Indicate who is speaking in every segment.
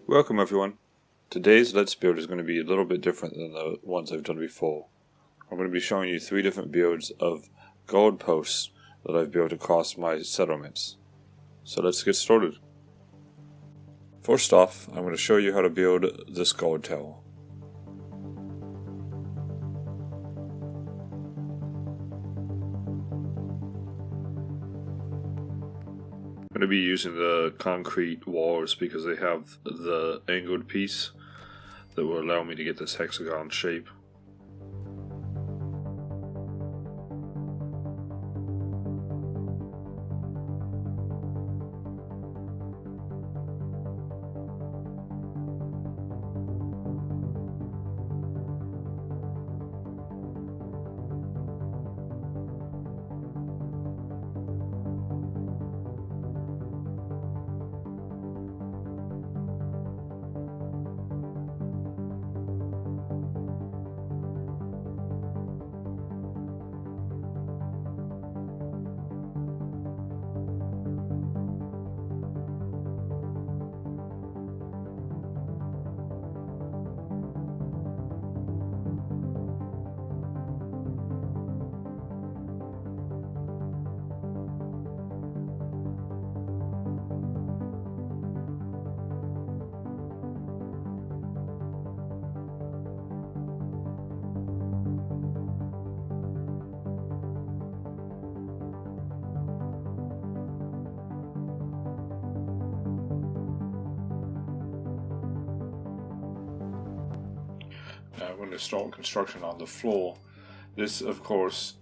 Speaker 1: Welcome everyone. Today's Let's Build is going to be a little bit different than the ones I've done before. I'm going to be showing you 3 different builds of gold posts that I've built across my settlements. So let's get started. First off, I'm going to show you how to build this gold tower. I'm going to be using the concrete walls because they have the angled piece that will allow me to get this hexagon shape. Now I'm going to start construction on the floor. This, of course,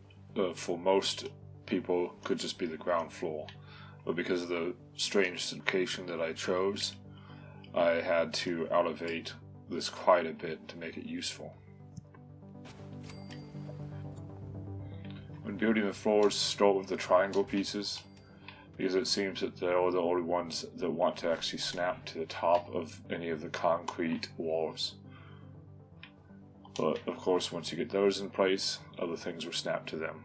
Speaker 1: for most people could just be the ground floor, but because of the strange location that I chose, I had to elevate this quite a bit to make it useful. When building the floors, start with the triangle pieces, because it seems that they are the only ones that want to actually snap to the top of any of the concrete walls. But of course, once you get those in place, other things will snap to them.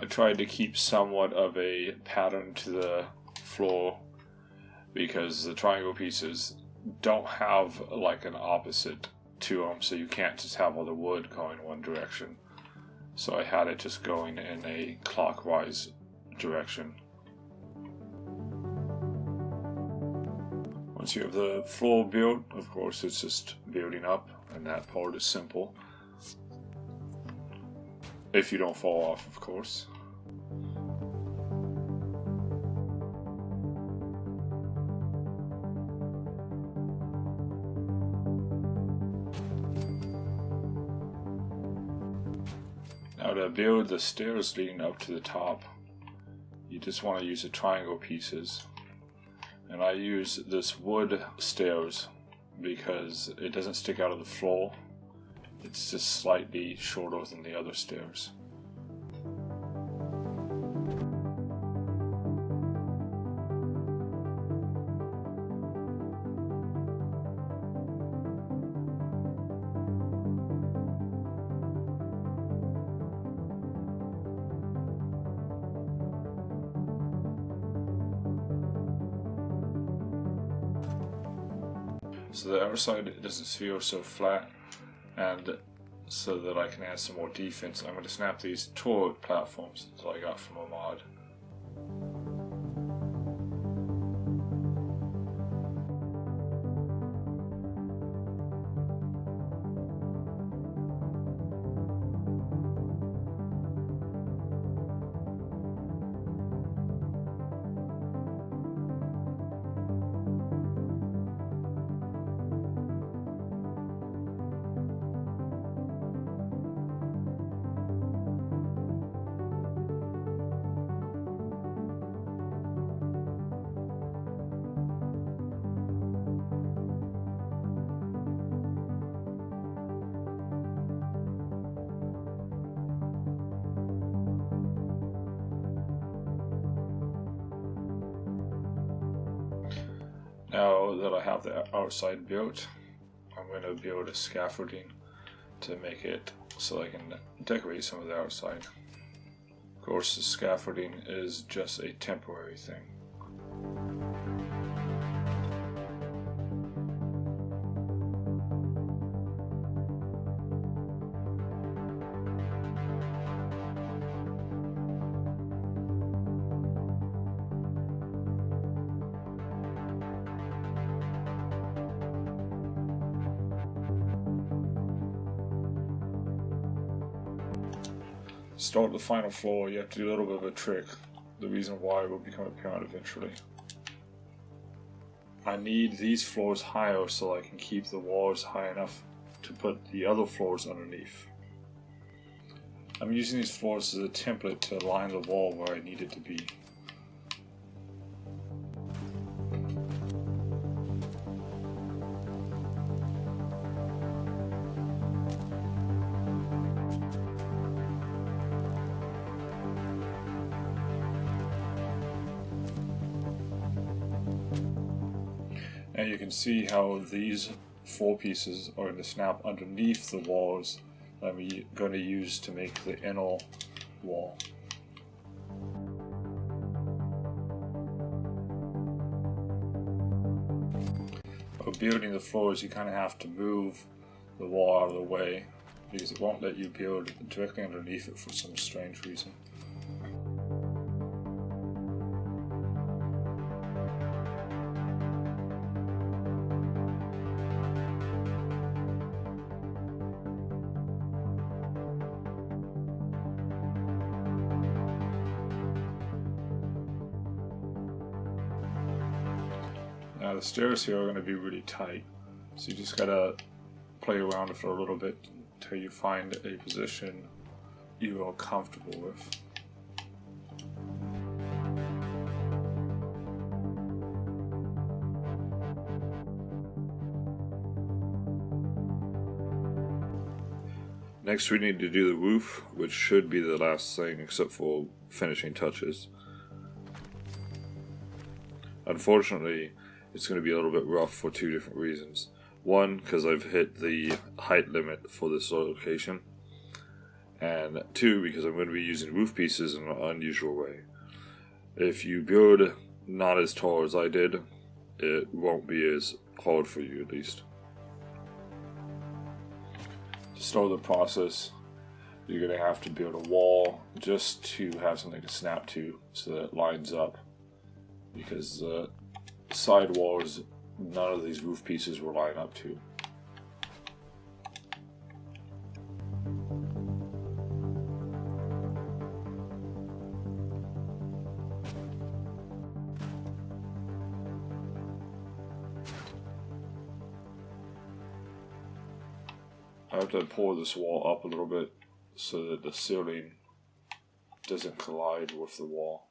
Speaker 1: I tried to keep somewhat of a pattern to the floor because the triangle pieces don't have like an opposite to them, so you can't just have all the wood going one direction. So I had it just going in a clockwise direction. Once you have the floor built, of course it's just building up, and that part is simple. If you don't fall off, of course. Now to build the stairs leading up to the top, you just want to use the triangle pieces. And I use this wood stairs because it doesn't stick out of the floor. It's just slightly shorter than the other stairs. So the outside doesn't feel so flat, and so that I can add some more defense, I'm going to snap these toilet platforms that I got from a mod. Now that I have the outside built, I'm going to build a scaffolding to make it so I can decorate some of the outside. Of course, the scaffolding is just a temporary thing. Start the final floor, you have to do a little bit of a trick. The reason why will become apparent eventually. I need these floors higher so I can keep the walls high enough to put the other floors underneath. I'm using these floors as a template to align the wall where I need it to be. And you can see how these 4 pieces are going to snap underneath the walls that I'm going to use to make the inner wall. For building the floors, you kind of have to move the wall out of the way because it won't let you build directly underneath it for some strange reason. Now the stairs here are going to be really tight, so you just gotta play around with it a little bit until you find a position you are comfortable with. Next we need to do the roof, which should be the last thing except for finishing touches. Unfortunately, it's going to be a little bit rough for 2 different reasons. One, because I've hit the height limit for this location. And 2, because I'm going to be using roof pieces in an unusual way. If you build not as tall as I did, it won't be as hard for you at least. To start the process, you're going to have to build a wall just to have something to snap to so that it lines up. Because the side walls, none of these roof pieces will line up to. I have to pull this wall up a little bit so that the ceiling doesn't collide with the wall.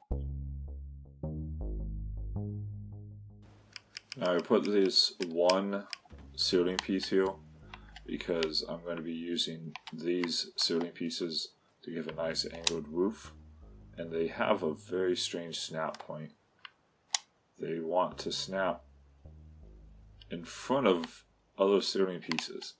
Speaker 1: Now I put this one ceiling piece here because I'm going to be using these ceiling pieces to give a nice angled roof, and they have a very strange snap point. They want to snap in front of other ceiling pieces.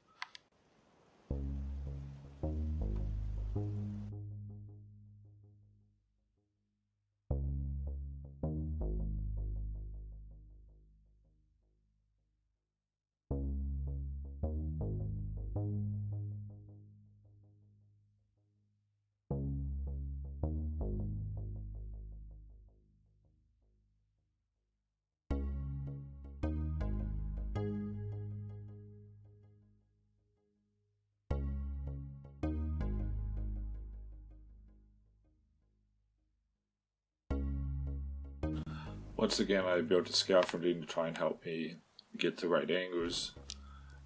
Speaker 1: Once again, I built a scaffolding to try and help me get the right angles.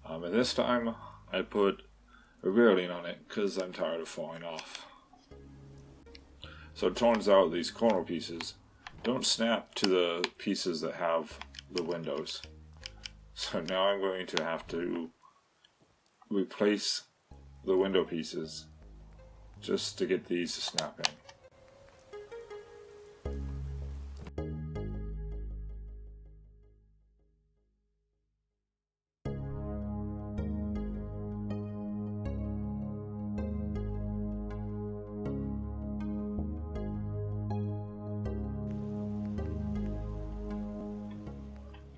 Speaker 1: And this time, I put a railing on it because I'm tired of falling off. So it turns out these corner pieces don't snap to the pieces that have the windows. So now I'm going to have to replace the window pieces just to get these to snap in.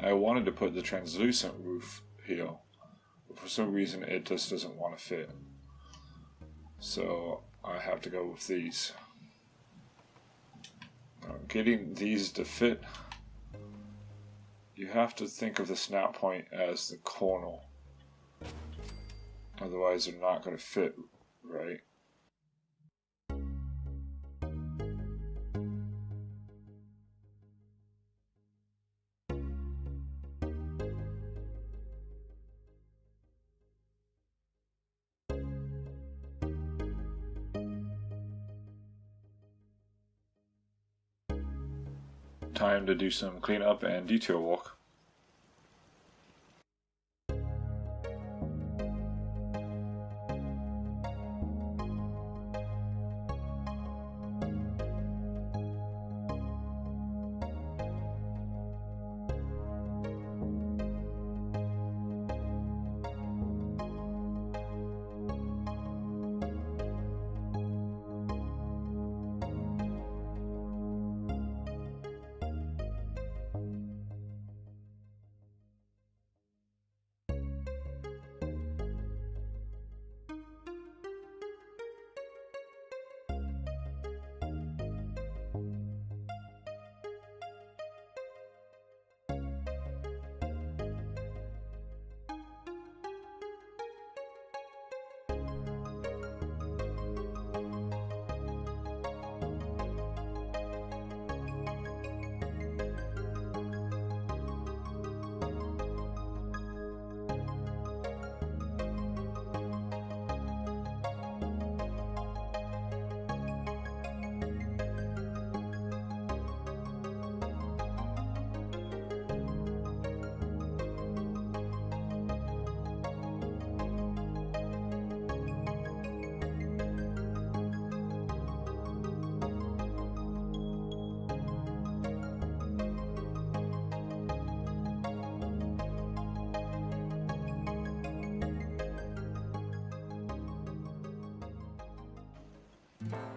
Speaker 1: I wanted to put the translucent roof here, but for some reason it just doesn't want to fit. So I have to go with these. Now, getting these to fit, you have to think of the snap point as the corner. Otherwise they're not going to fit right. Time to do some cleanup and detail work.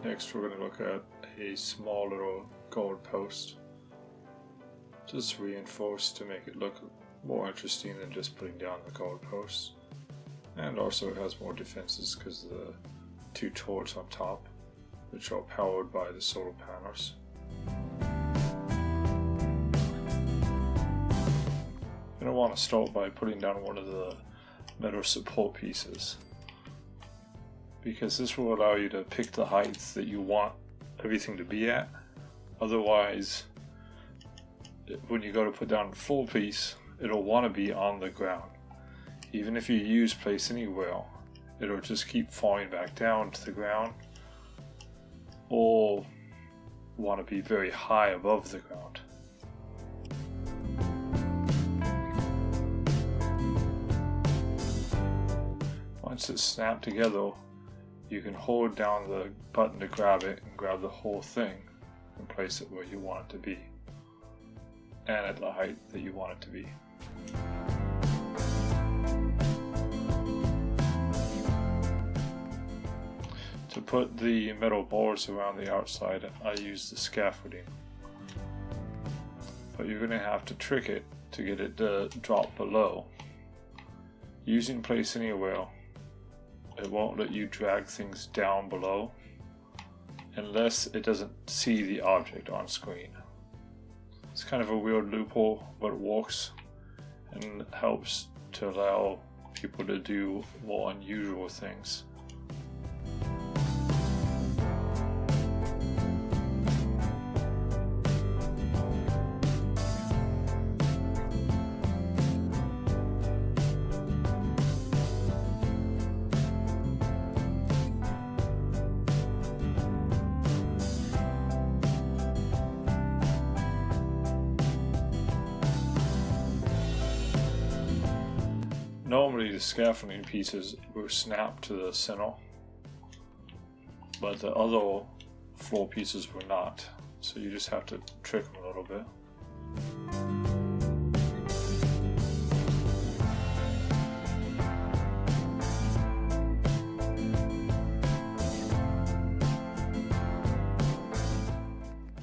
Speaker 1: Next we're going to look at a small little gold post, just reinforced to make it look more interesting than just putting down the gold post. And also it has more defenses because of the two turrets on top, which are powered by the solar panels. You're going to want to start by putting down one of the metal support pieces, because this will allow you to pick the heights that you want everything to be at. Otherwise, when you go to put down a full piece, it'll want to be on the ground. Even if you use place anywhere, it'll just keep falling back down to the ground, or want to be very high above the ground. Once it's snapped together, you can hold down the button to grab it and grab the whole thing and place it where you want it to be, and at the height that you want it to be. To put the metal bars around the outside, I use the scaffolding, but you're going to have to trick it to get it to drop below. Using place anywhere, it won't let you drag things down below unless it doesn't see the object on screen. It's kind of a weird loophole, but it works and helps to allow people to do more unusual things. Normally the scaffolding pieces will snap to the center, but the other floor pieces will not, so you just have to trick them a little bit.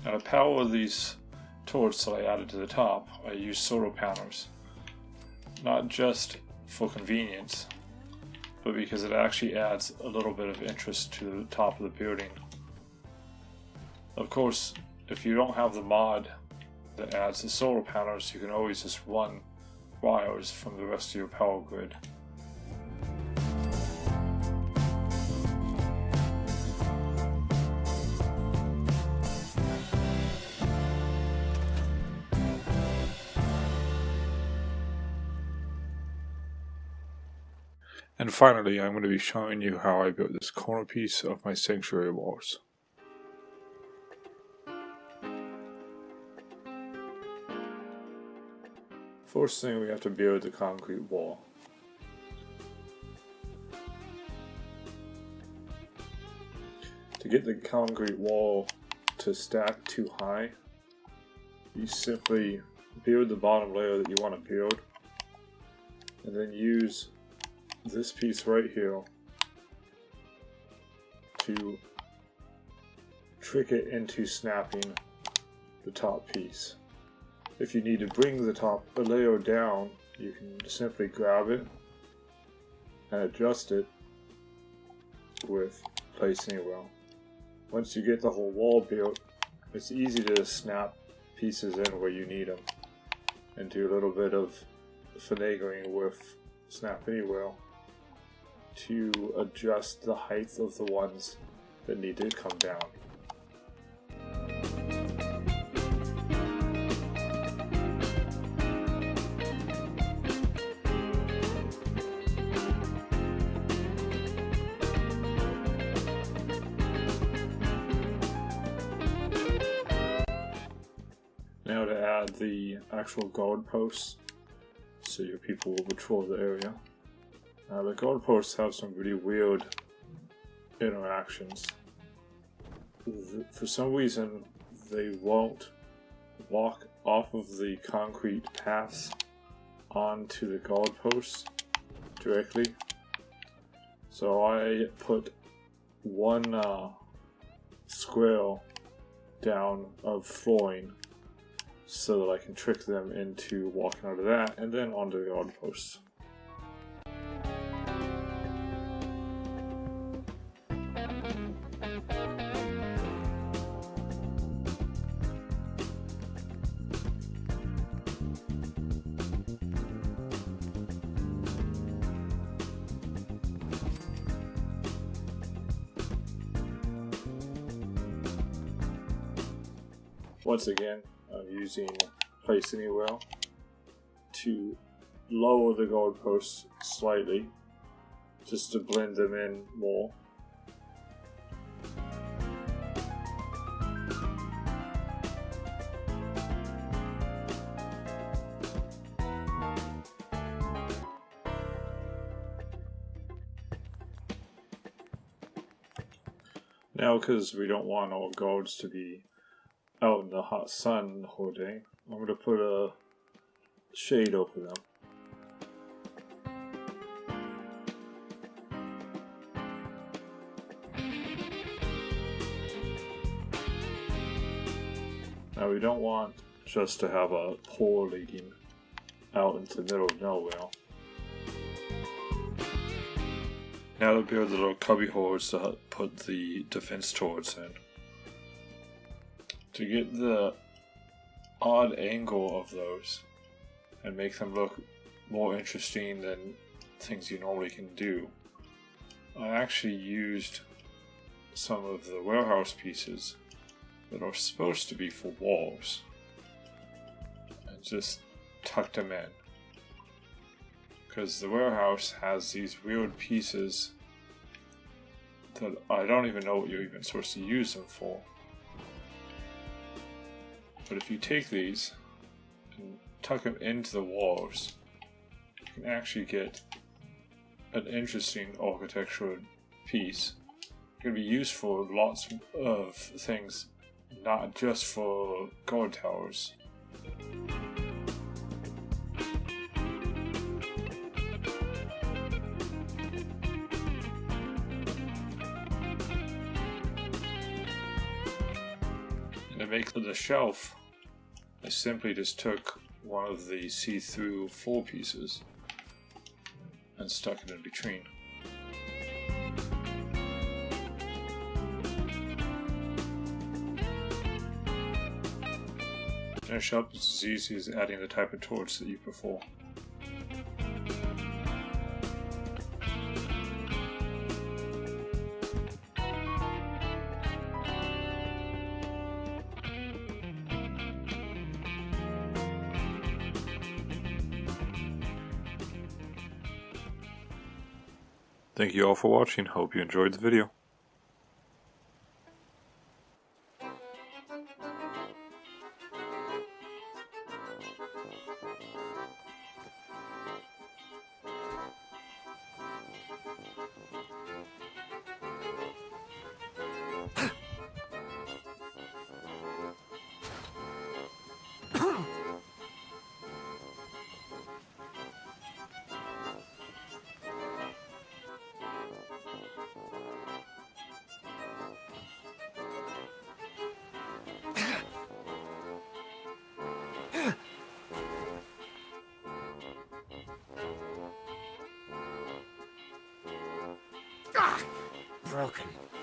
Speaker 1: Now to power these torch that I added to the top, I used solar panels. Not just for convenience, but because it actually adds a little bit of interest to the top of the building. Of course, if you don't have the mod that adds the solar panels, you can always just run wires from the rest of your power grid. And finally, I'm going to be showing you how I built this corner piece of my sanctuary walls. First thing, we have to build the concrete wall. To get the concrete wall to stack too high, you simply build the bottom layer that you want to build, and then use this piece right here to trick it into snapping the top piece. If you need to bring the top layer down, you can simply grab it and adjust it with Place Anywhere. Once you get the whole wall built, it's easy to snap pieces in where you need them and do a little bit of finagling with Snap Anywhere to adjust the height of the ones that need to come down. Now to add the actual guard posts, so your people will patrol the area. The guard posts have some really weird interactions. For some reason, they won't walk off of the concrete paths onto the guard posts directly. So I put one square down of flooring so that I can trick them into walking out of that and then onto the guard posts. Once again, I'm using Place Anywhere to lower the guard posts slightly, just to blend them in more. Now, because we don't want our guards to be out in the hot sun the whole day, I'm going to put a shade over them. Now we don't want just to have a pole leading out into the middle of nowhere. Now to build the little cubby holes to put the defense turrets in. To get the odd angle of those and make them look more interesting than things you normally can do, I actually used some of the warehouse pieces that are supposed to be for walls and just tucked them in. Because the warehouse has these weird pieces that I don't even know what you're even supposed to use them for. But if you take these and tuck them into the walls, you can actually get an interesting architectural piece. It can be used for lots of things, not just for guard towers. And to make the shelf, I simply just took one of the see-through floor pieces and stuck it in between. Finish up, it's as easy as adding the type of torch that you prefer. Thank you all for watching, hope you enjoyed the video.
Speaker 2: Broken.